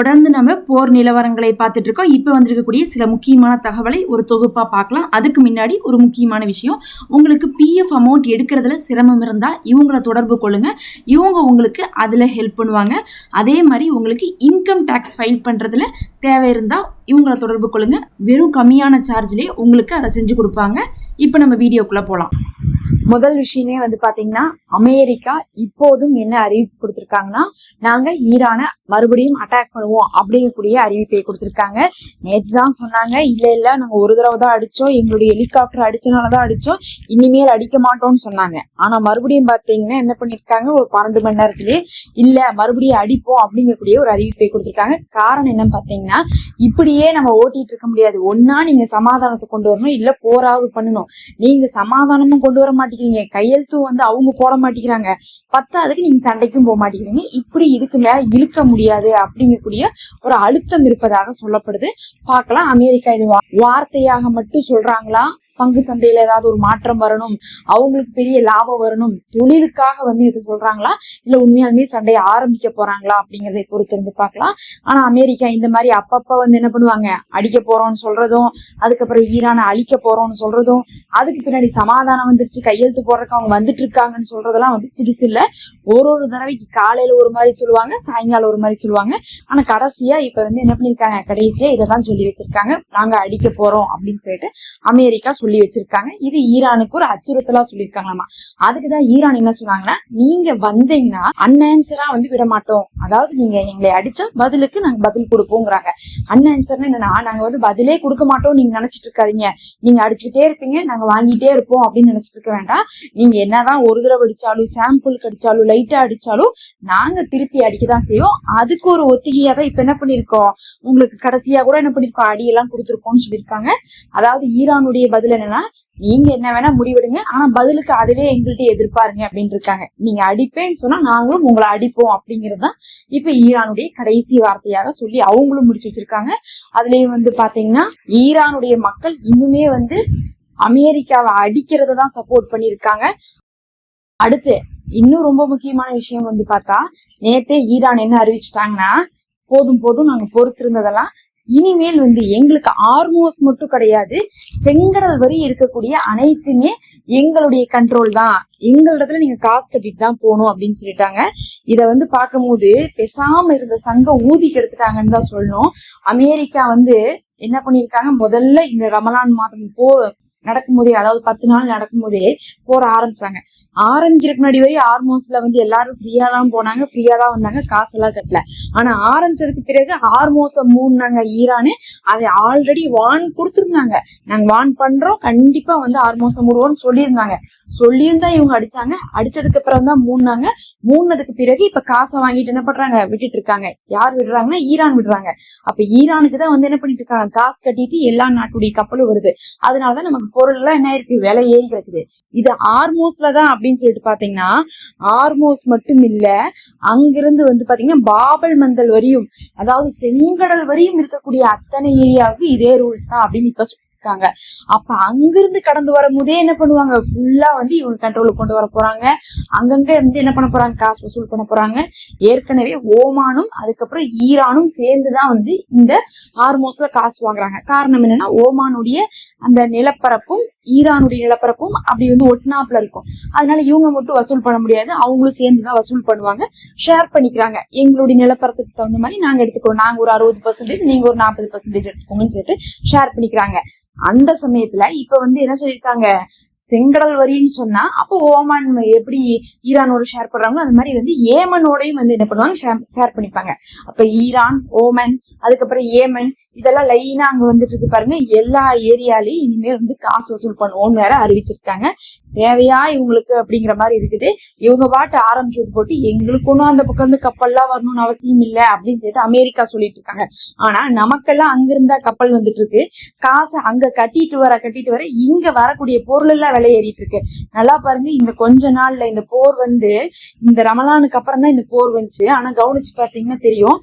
தொடர்ந்து நம்ம போர் நிலவரங்களை பார்த்துட்டு இருக்கோம். இப்போ வந்திருக்கக்கூடிய சில முக்கியமான தகவலை ஒரு தொகுப்பா பார்க்கலாம். அதுக்கு முன்னாடி ஒரு முக்கியமான விஷயம், உங்களுக்கு பிஎஃப் அமௌண்ட் எடுக்கிறதுல சிரமம் இருந்தால் இவங்களை தொடர்பு கொள்ளுங்க. இவங்க உங்களுக்கு அதில் ஹெல்ப் பண்ணுவாங்க. அதே மாதிரி உங்களுக்கு இன்கம் டேக்ஸ் ஃபைல் பண்ணுறதுல தேவை இருந்தால் இவங்களை தொடர்பு கொள்ளுங்க. வெறும் கம்மியான சார்ஜ்லேயே உங்களுக்கு அதை செஞ்சு கொடுப்பாங்க. இப்போ நம்ம வீடியோக்குள்ளே போகலாம். முதல் விஷயமே பாத்தீங்கன்னா, அமெரிக்கா இப்போதும் என்ன அறிவிப்பு கொடுத்திருக்காங்கன்னா, நாங்க ஈரானை மறுபடியும் அட்டாக் பண்ணுவோம் அப்படிங்கக்கூடிய அறிவிப்பை கொடுத்திருக்காங்க. நேற்று தான் சொன்னாங்க, இல்ல நாங்க ஒரு தடவை தான் அடிச்சோம், எங்களுடைய ஹெலிகாப்டர் அடிச்சனாலதான் அடிச்சோம், இனிமேல் அடிக்க மாட்டோம்னு சொன்னாங்க. ஆனா மறுபடியும் பாத்தீங்கன்னா என்ன பண்ணிருக்காங்க, ஒரு 12 மணி நேரத்திலேயே இல்ல மறுபடியும் அடிப்போம் அப்படிங்கக்கூடிய ஒரு அறிவிப்பை கொடுத்திருக்காங்க. காரணம் என்னன்னு பாத்தீங்கன்னா, இப்படியே நம்ம ஓட்டிட்டு இருக்க முடியாது. ஒன்னா நீங்க சமாதானத்தை கொண்டு வரணும், இல்ல போராவது பண்ணணும். நீங்க சமாதானமும் கொண்டு வர மாட்டேங்கிறீங்க, கையெழுத்தும் அவங்க போட மாட்டேங்கிறாங்க, பத்தாவதுக்கு நீங்க சண்டைக்கும் போக மாட்டேங்கிறீங்க. இப்படி இதுக்கு மேல இழுக்க முடியாது அப்படிங்கக்கூடிய ஒரு அழுத்தம் இருப்பதாக சொல்லப்படுது. பார்க்கலாம், அமெரிக்கா இது வார்த்தையாக மட்டும் சொல்றாங்களா, பங்கு சந்தையில ஏதாவது ஒரு மாற்றம் வரணும், அவங்களுக்கு பெரிய லாபம் வரணும், தொழிலுக்காக இது சொல்றாங்களா, இல்ல உண்மையாலுமே சண்டையை ஆரம்பிக்க போறாங்களா அப்படிங்கறதை பொறுத்து இருந்து பார்க்கலாம். ஆனா அமெரிக்கா இந்த மாதிரி அப்பப்ப என்ன பண்ணுவாங்க, அடிக்க போறோம்னு சொல்றதும், அதுக்கப்புறம் ஈரானை அழிக்க போறோம்னு சொல்றதும், அதுக்கு பின்னாடி சமாதானம் வந்துருச்சு கையெழுத்து போடுறதுக்கு அவங்க வந்துட்டு இருக்காங்கன்னு சொல்றதெல்லாம் புதுசு இல்ல. ஒரு தடவைக்கு காலையில ஒரு மாதிரி சொல்லுவாங்க, சாயங்காலம் ஒரு மாதிரி சொல்லுவாங்க. ஆனா கடைசியா இப்ப என்ன பண்ணிருக்காங்க, கடைசியா இதைதான் சொல்லி வச்சிருக்காங்க, நாங்க அடிக்க போறோம் அப்படின்னு சொல்லிட்டு அமெரிக்கா சொல்லி வச்சிருக்காங்க. இது ஈரானுக்கு ஒரு அச்சுறுத்தலா சொல்லியிருக்காங்களாமா. அதுக்குதான் ஈரான் என்ன சொன்னாங்கன்னா, நீங்க வந்தீங்கன்னா அன்ஆன்சரா விட மாட்டோம், அதாவது நீங்க எங்களை அடிச்சா பதிலுக்கு நாங்க பதில் கொடுப்போங்கிறாங்க. அன்ஆன்சர்னா என்னன்னா, நாங்க பதிலே கொடுக்க மாட்டோம் நீங்க நினைச்சிட்டு இருக்காதீங்க, நீங்க அடிச்சுக்கிட்டே இருப்பீங்க, நாங்க வாங்கிட்டே இருப்போம் அப்படின்னு நினைச்சிட்டு இருக்க வேண்டாம். நீங்க என்னதான் ஒரு தடவை அடிச்சாலும், சாம்பிளுக்கு அடிச்சாலும், லைட்டா அடிச்சாலும் நாங்க திருப்பி அடிக்கதான் செய்வோம். அதுக்கு ஒரு ஒத்திகையா தான் இப்ப என்ன பண்ணிருக்கோம், உங்களுக்கு கடைசியா கூட என்ன பண்ணிருக்கோம், அடியெல்லாம் கொடுத்துருக்கோம்னு சொல்லியிருக்காங்க. அதாவது ஈரானுடைய பதில் என்னன்னா, நீங்க என்ன வேணா முடிவெடுங்க, ஆனா பதிலுக்கு அதுவே எங்கள்கிட்ட எதிர்பாருங்க அப்படின்னு இருக்காங்க. நீங்க அடிப்பேன்னு சொன்னா நாங்களும் உங்களை அடிப்போம் அப்படிங்கறதுதான் இப்ப ஈரானுடைய கடைசி வார்த்தையாக சொல்லி அவங்களும் முடிச்சு வச்சிருக்காங்க. அதுலயும் பாத்தீங்கன்னா, ஈரானுடைய மக்கள் இன்னுமே அமெரிக்காவை அடிக்கிறதான் சப்போர்ட் பண்ணிருக்காங்க. அடுத்து இன்னும் ரொம்ப முக்கியமான விஷயம் பார்த்தா, நேத்தே ஈரான் என்ன அறிவிச்சிட்டாங்கன்னா, போதும் நாங்க பொறுத்திருந்ததெல்லாம் இனிமேல் எங்களுக்கு ஹார்மோஸ் மட்டும் கிடையாது, செங்கடல் வரி இருக்கக்கூடிய அனைத்துமே எங்களுடைய கண்ட்ரோல் தான், எங்களிடத்துல நீங்க காசு கட்டிட்டு தான் போகணும் அப்படின்னு சொல்லிட்டாங்க. இத பார்க்கும் போது பேசாம இருந்த சங்கம் ஊதி கெடுத்துட்டாங்கன்னு தான் சொல்லணும். அமெரிக்கா என்ன பண்ணிருக்காங்க, முதல்ல இந்த ரமலான் மாதம் நடக்கும் போதே, அதாவது 10 நாள் நடக்கும் போதே போற ஆரம்பிச்சாங்க. ஆரம்பிக்கிறதுக்கு முன்னாடி வரை ஹார்மோன்ஸ்ல எல்லாரும் ஃப்ரீயா தான் போனாங்க, ஃப்ரீயா தான் வந்தாங்க, காசெல்லாம் கட்டல. ஆனா ஆரம்பிச்சதுக்கு பிறகு ஹார்மோன்ஸ மூடினாங்க ஈரானு. அதை ஆல்ரெடி வான் கொடுத்துருந்தாங்க, நாங்க வான் பண்றோம், கண்டிப்பா ஹார்மோன்ஸ மூடுவோம்னு சொல்லியிருந்தாங்க. சொல்லியும் தான் இவங்க அடிச்சாங்க. அடிச்சதுக்கு அப்புறம் தான் மூடினாங்க. மூடினதுக்கு பிறகு இப்ப காசை வாங்கிட்டு என்ன பண்றாங்க, விட்டுட்டு இருக்காங்க. யார் விடுறாங்கன்னா, ஈரான் விடுறாங்க. அப்ப ஈரானுக்கு தான் என்ன பண்ணிட்டு இருக்காங்க, காசு கட்டிட்டு எல்லா நாட்டுடைய கப்பலும் வருது. அதனாலதான் நமக்கு பொருள் எல்லாம் என்ன இருக்கு, விலை ஏறி கிடக்குது. இது ஹார்மோஸ்ல தான் அப்படின்னு சொல்லிட்டு பாத்தீங்கன்னா, ஹார்மோஸ் மட்டும் இல்ல, அங்கிருந்து பாத்தீங்கன்னா பாபல் மந்தல் வரையும், அதாவது செங்கடல் வரையும் இருக்கக்கூடிய அத்தனை ஏரியாவுக்கு இதே ரூல்ஸ் தான் அப்படின்னு இப்ப இருக்காங்க. அப்ப அங்கிருந்து கடந்து வரும் போதே என்ன பண்ணுவாங்க, ஃபுல்லா இவங்க கண்ட்ரோலுக்கு கொண்டு வர போறாங்க. அங்கங்க என்ன பண்ண போறாங்க, காசு வசூல் பண்ண போறாங்க. ஏற்கனவே ஓமானும் அதுக்கப்புறம் ஈரானும் சேர்ந்துதான் இந்த ஹார்மோஸ்ல காசு வாங்குறாங்க. காரணம் என்னன்னா, ஓமானுடைய அந்த நிலப்பரப்பும் ஈரானுடைய நிலப்பரப்பும் அப்படி ஒட்டுனாப்புல இருக்கும். அதனால இவங்க மட்டும் வசூல் பண்ண முடியாது, அவங்களும் சேர்ந்துதான் வசூல் பண்ணுவாங்க. ஷேர் பண்ணிக்கிறாங்க, எங்களுடைய நிலப்பரத்துக்கு தகுந்த மாதிரி நாங்க எடுத்துக்கிறோம், நாங்க ஒரு 60%, நீங்க ஒரு 40% எடுத்துக்கோங்கன்னு சொல்லிட்டு ஷேர் பண்ணிக்கிறாங்க. அந்த சமயத்துல இப்ப என்ன சொல்லிருக்காங்க, செங்கடல் வரின்னு சொன்னா அப்போ ஓமான் எப்படி ஈரானோட ஷேர் பண்றாங்களோ அது மாதிரி ஏமனோடையும் என்ன பண்ணுவாங்க, ஷேர் பண்ணிப்பாங்க. அப்ப ஈரான், ஓமன், அதுக்கப்புறம் ஏமன், இதெல்லாம் லைனா அங்க இருக்கு பாருங்க. எல்லா ஏரியாலையும் இனிமேல் காசு வசூல் பண்ணுவோம் வேற அறிவிச்சிருக்காங்க. தேவையா இவங்களுக்கு அப்படிங்கிற மாதிரி இருக்குது. இவங்க பாட்டு ஆரம்பிச்சு போட்டு எங்களுக்கு ஒன்னும் அந்த பக்கம் கப்பல்லாம் வரணும்னு அவசியம் இல்லை அப்படின்னு சொல்லிட்டு அமெரிக்கா சொல்லிட்டு இருக்காங்க. ஆனா நமக்கெல்லாம் அங்கிருந்தா கப்பல் இருக்கு, காசை அங்க கட்டிட்டு வர இங்க வரக்கூடிய பொருள் எல்லாம் விலை ஏறிட்டு இருக்கு. நல்லா பாருங்க, இந்த கொஞ்ச நாள்ல இந்த போர் இந்த ரமலானுக்கு அப்புறம் தான் இந்த போர் வந்துச்சு. ஆனா கவனிச்சு பாத்தீங்கன்னா தெரியும்,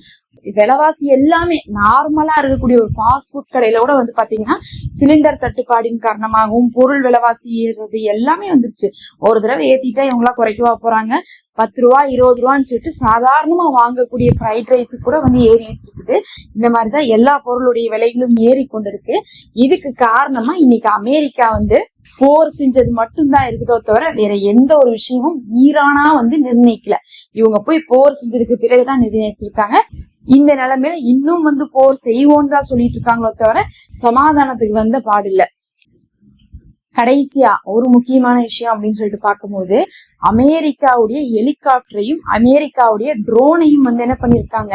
விலைவாசி எல்லாமே நார்மலா இருக்கக்கூடிய ஒரு ஃபாஸ்ட் ஃபுட் கடையில கூட பாத்தீங்கன்னா சிலிண்டர் தட்டுப்பாடின் காரணமாகவும் பொருள் விலைவாசி ஏறுறது எல்லாமே வந்துருச்சு. ஒரு தடவை ஏத்திட்டா இவங்களா குறைக்கவா போறாங்க, 10 ரூபா 20 ரூபான்னு சொல்லிட்டு சாதாரணமா வாங்கக்கூடிய ஃப்ரைட் ரைஸ் கூட வந்து ஏறி வச்சிருக்குது. இந்த மாதிரிதான் எல்லா பொருளுடைய விலைகளும் ஏறி கொண்டிருக்கு. இதுக்கு காரணமா இன்னைக்கு அமெரிக்கா வந்து போர் செஞ்சது மட்டும்தான் இருக்குதோ தவிர வேற எந்த ஒரு விஷயமும் ஈரானா வந்து நிர்ணயிக்கல. இவங்க போய் போர் செஞ்சதுக்கு பிறகுதான் நிர்ணயிச்சிருக்காங்க. இந்த நிலைமையில இன்னும் வந்து போர் செய்வோன்னு தான் சொல்லிட்டு இருக்காங்களோ தவிர சமாதானத்துக்கு வந்த பாடில்ல. கடைசியா ஒரு முக்கியமான விஷயம் அப்படின்னு சொல்லிட்டு பார்க்கும்போது அமெரிக்காவுடைய ஹெலிகாப்டரையும் அமெரிக்காவுடைய ட்ரோனையும் வந்து என்ன பண்ணிருக்காங்க,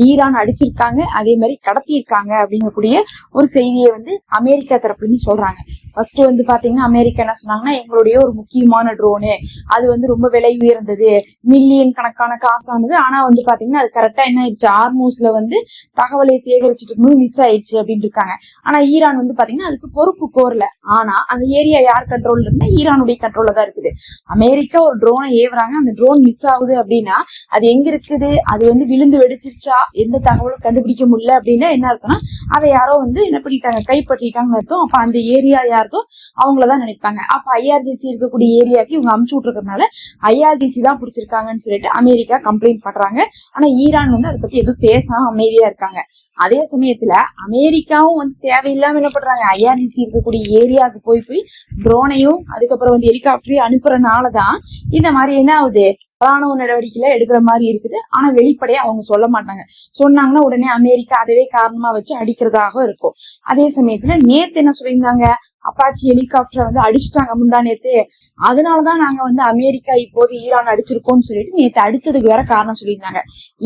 ஈரான் அடிச்சிருக்காங்க, அதே மாதிரி கடத்தியிருக்காங்க அப்படிங்கக்கூடிய ஒரு செய்தியை வந்து அமெரிக்கா தரப்புல சொல்றாங்க. ஃபர்ஸ்ட் வந்து பாத்தீங்கன்னா அமெரிக்கா என்ன சொன்னாங்கன்னா, எங்களுடைய ஒரு முக்கியமான ட்ரோனு அது வந்து ரொம்ப விலை உயர்ந்தது, மில்லியன் கணக்கான காசானது, ஆனா வந்து பாத்தீங்கன்னா அது கரெக்டா என்ன ஆயிடுச்சு, ஹார்மூஸ்ல வந்து தகவலை சேகரிச்சுட்டு இருக்கும்போது மிஸ் ஆயிடுச்சு அப்படின்னு இருக்காங்க. ஆனா ஈரான் வந்து பாத்தீங்கன்னா அதுக்கு பொறுப்பு கோரல. ஆனா அந்த ஏரியா யார் கண்ட்ரோல்ல இருந்தா ஈரானுடைய கண்ட்ரோல்ல தான் இருக்குது. அமெரிக்கா ஒரு ட்ரோனை ஏவுறாங்க, அந்த ட்ரோன் மிஸ் ஆகுது அப்படின்னா அது எங்க இருக்குது, அது வந்து விழுந்து வெடிச்சிருச்சா, எந்த தகவலும் கண்டுபிடிக்க முடியல அப்படின்னா என்ன அர்த்தம்னா அதை யாரோ வந்து என்ன பண்ணிட்டாங்க, கைப்பற்றிட்டாங்கன்னு அர்த்தம். அப்ப அந்த ஏரியா யாருதோ அவங்களதான் நினைப்பாங்க. அப்ப ஐஆர்ஜிசி இருக்கக்கூடிய ஏரியாவுக்கு இவங்க அமுச்சு விட்டுருக்கறதுனால ஐஆர்ஜிசி தான் பிடிச்சிருக்காங்கன்னு சொல்லிட்டு அமெரிக்கா கம்ப்ளைண்ட் பண்றாங்க. ஆனா ஈரான் வந்து அதை பத்தி எதுவும் பேசாம அமைதியா இருக்காங்க. அதே சமயத்துல அமெரிக்காவும் வந்து தேவையில்லாம என்ன பண்றாங்க, ஐஆர்ஜிசி இருக்கக்கூடிய ஏரியாவுக்கு போய் ட்ரோனையும் அதுக்கப்புறம் வந்து ஹெலிகாப்டரையும் அனுப்புறதுனாலதான் இந்த மாதிரி என்ன ஆகுது, ராணுவ நடவடிக்கையில எடுக்கிற மாதிரி இருக்குது. ஆனா வெளிப்படையா அவங்க சொல்ல மாட்டாங்க. சொன்னாங்கன்னா உடனே அமெரிக்கா அதவே காரணமா வச்சு அடிக்கிறதாக இருக்கும். அதே சமயத்துல நேத்து என்ன சொல்லியிருந்தாங்க, அப்பாச்சி ஹெலிகாப்டரை வந்து அடிச்சுட்டாங்க முந்தா நேத்து, அதனாலதான் நாங்க வந்து அமெரிக்கா இப்போது ஈரான் அடிச்சிருக்கோம்னு சொல்லிட்டு நேத்து அடிச்சதுக்கு வேற காரணம் சொல்லியிருந்தாங்க.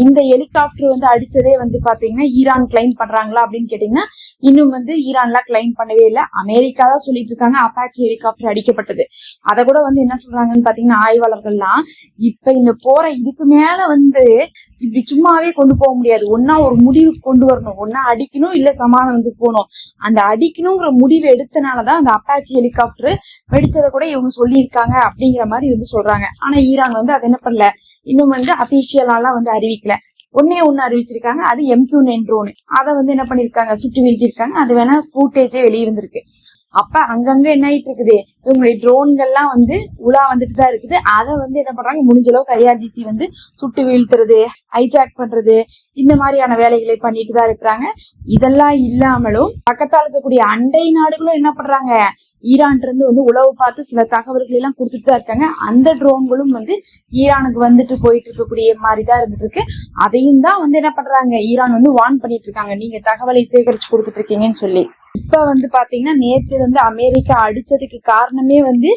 இந்த ஹெலிகாப்டர் வந்து அடிச்சதே வந்து பாத்தீங்கன்னா ஈரான் கிளைம் பண்றாங்களா அப்படின்னு கேட்டீங்கன்னா இன்னும் வந்து ஈரான்லாம் கிளைம் பண்ணவே இல்லை. அமெரிக்கா தான் சொல்லிட்டு இருக்காங்க அப்பாச்சி ஹெலிகாப்டர் அடிக்கப்பட்டது. அதை கூட வந்து என்ன சொல்றாங்கன்னு பாத்தீங்கன்னா ஆய்வாளர்கள்லாம், இப்ப இந்த போரை இதுக்கு மேல வந்து இப்படி சும்மாவே கொண்டு போக முடியாது, ஒன்னா ஒரு முடிவு கொண்டு வரணும், ஒன்னா அடிக்கணும் இல்ல சமாதானத்துக்கு போகணும். அந்த அடிக்கணுங்கிற முடிவு எடுத்தனாலதான் அந்த அப்பாச்சி ஹெலிகாப்டர் வெடிச்சதை கூட இவங்க சொல்லியிருக்காங்க அப்படிங்கிற மாதிரி வந்து சொல்றாங்க. ஆனா ஈரான் வந்து அது என்ன பண்ணல, இன்னும் வந்து அபிஷியலாலாம் வந்து அறிவிக்கல. ஒன்னே ஒண்ணு அறிவிச்சிருக்காங்க, அது MQ-9 ட்ரோன். அதை வந்து என்ன பண்ணிருக்காங்க, சுட்டு வீழ்த்திருக்காங்க. அது வேணா ஃபுட்டேஜே வெளியே வந்திருக்கு. அப்ப அங்கங்க என்ன ஆயிட்டு இருக்குது, இவங்களுடைய ட்ரோன்கள்லாம் வந்து உலா வந்துட்டு தான் இருக்குது. அதை வந்து என்ன பண்றாங்க, முடிஞ்ச அளவுக்கு ஐஆர்ஜிசி வந்து சுட்டு வீழ்த்துறது, ஹைஜாக் பண்றது, இந்த மாதிரியான வேலைகளை பண்ணிட்டு தான் இருக்கிறாங்க. இதெல்லாம் இல்லாமலும் பக்கத்தால் இருக்கக்கூடிய அண்டை நாடுகளும் என்ன பண்றாங்க, ஈரான் இருந்து வந்து உளவு பார்த்து சில தகவல்கள் எல்லாம் கொடுத்துட்டு தான் இருக்காங்க. அந்த ட்ரோன்களும் வந்து ஈரானுக்கு வந்துட்டு போயிட்டு இருக்கக்கூடிய மாதிரிதான் இருந்துட்டு இருக்கு. அதையும் தான் வந்து என்ன பண்றாங்க, ஈரான் வந்து வார்ன் பண்ணிட்டு இருக்காங்க, நீங்க தகவலை சேகரிச்சு கொடுத்துட்டு இருக்கீங்கன்னு சொல்லி. இப்ப வந்து பாத்தீங்கன்னா நேத்து வந்து அமெரிக்கா அடிச்சதுக்கு காரணமே வந்து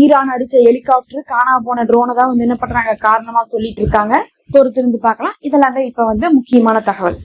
ஈரான் அடிச்ச ஹெலிகாப்டர் காணாம போன ட்ரோனை தான் வந்து என்ன பண்றாங்க காரணமா சொல்லிட்டு இருக்காங்க. பொறுத்திருந்து பார்க்கலாம். இதெல்லாம் தான் இப்ப வந்து முக்கியமான தகவல்.